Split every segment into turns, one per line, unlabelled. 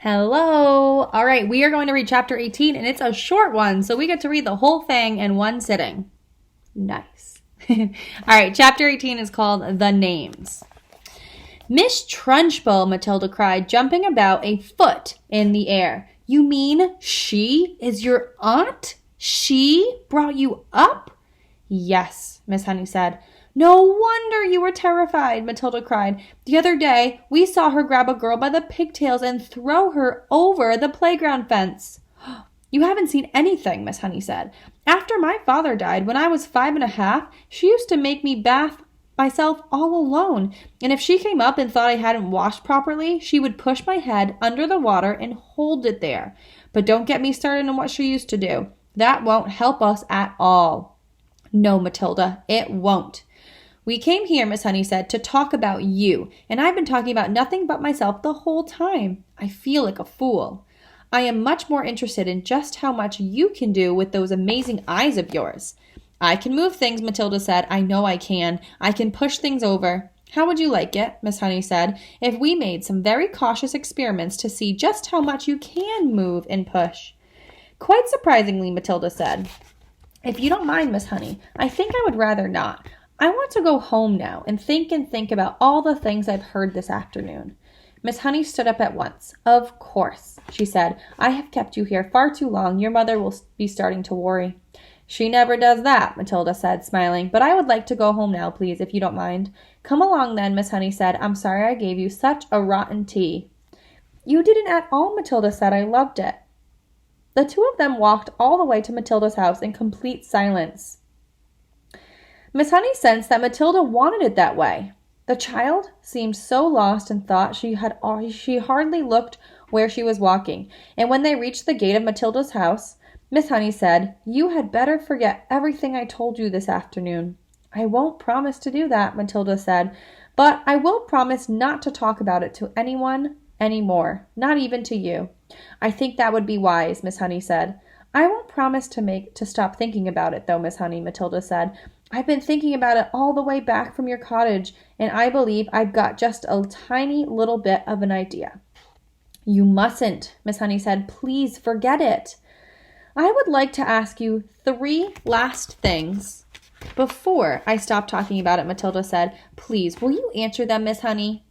Hello. All right, we are going to read chapter 18, and it's a short one, so we get to read the whole thing in one sitting. Nice. All right, chapter 18 is called The Names. Miss Trunchbull, Matilda cried, jumping about a foot in the air. You mean she is your aunt? She brought you up? Yes, Miss Honey said. No wonder you were terrified, Matilda cried. The other day, we saw her grab a girl by the pigtails and throw her over the playground fence. You haven't seen anything, Miss Honey said. After my father died, when I was 5.5, she used to make me bath myself all alone, and if she came up and thought I hadn't washed properly, she would push my head under the water and hold it there. But don't get me started on what she used to do. That won't help us at all. No, Matilda, it won't. We came here, Miss Honey said, to talk about you, and I've been talking about nothing but myself the whole time. I feel like a fool. I am much more interested in just how much you can do with those amazing eyes of yours. I can move things, Matilda said. I know I can. I can push things over. How would you like it, Miss Honey said, if we made some very cautious experiments to see just how much you can move and push? Quite surprisingly, Matilda said. If you don't mind, Miss Honey, I think I would rather not. I want to go home now and think about all the things I've heard this afternoon. Miss Honey stood up at once. Of course, she said. I have kept you here far too long. Your mother will be starting to worry. She never does that, Matilda said, smiling. But I would like to go home now, please, if you don't mind. Come along then, Miss Honey said. I'm sorry I gave you such a rotten tea. You didn't at all, Matilda said. I loved it. The two of them walked all the way to Matilda's house in complete silence. Miss Honey sensed that Matilda wanted it that way. The child seemed so lost in thought she hardly looked where she was walking, and when they reached the gate of Matilda's house, Miss Honey said, You had better forget everything I told you this afternoon. I won't promise to do that, Matilda said, but I will promise not to talk about it to anyone any more, not even to you. I think that would be wise, Miss Honey said. I won't promise to stop thinking about it, though, Miss Honey, Matilda said. I've been thinking about it all the way back from your cottage, and I believe I've got just a tiny little bit of an idea. You mustn't, Miss Honey said. Please forget it. I would like to ask you 3 last things before I stop talking about it, Matilda said. Please, will you answer them, Miss Honey?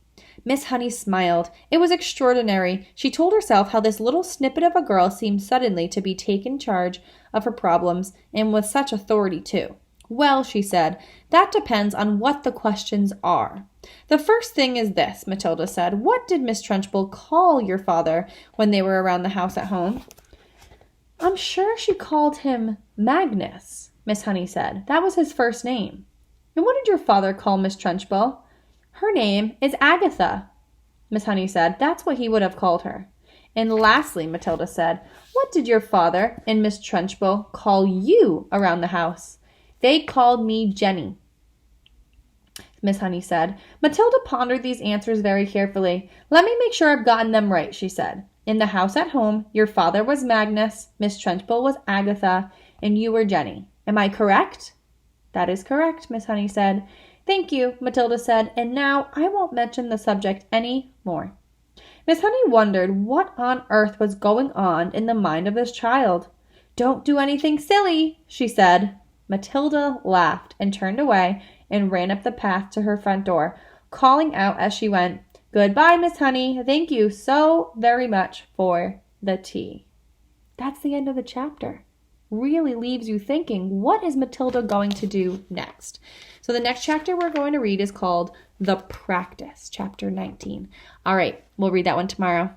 Miss Honey smiled. It was extraordinary. She told herself how this little snippet of a girl seemed suddenly to be taken charge of her problems, and with such authority, too. Well, she said, that depends on what the questions are. The first thing is this, Matilda said. What did Miss Trunchbull call your father when they were around the house at home? I'm sure she called him Magnus, Miss Honey said. That was his first name. And what did your father call Miss Trunchbull? Her name is Agatha, Miss Honey said. That's what he would have called her. And lastly, Matilda said, what did your father and Miss Trunchbull call you around the house? They called me Jenny, Miss Honey said. Matilda pondered these answers very carefully. Let me make sure I've gotten them right, she said. In the house at home, your father was Magnus, Miss Trunchbull was Agatha, and you were Jenny. Am I correct? That is correct, Miss Honey said. Thank you, Matilda said, and now I won't mention the subject any more. Miss Honey wondered what on earth was going on in the mind of this child. Don't do anything silly, she said. Matilda laughed and turned away and ran up the path to her front door, calling out as she went, Goodbye, Miss Honey. Thank you so very much for the tea. That's the end of the chapter. Really leaves you thinking, what is Matilda going to do next? So the next chapter we're going to read is called The Practice, chapter 19. All right, we'll read that one tomorrow.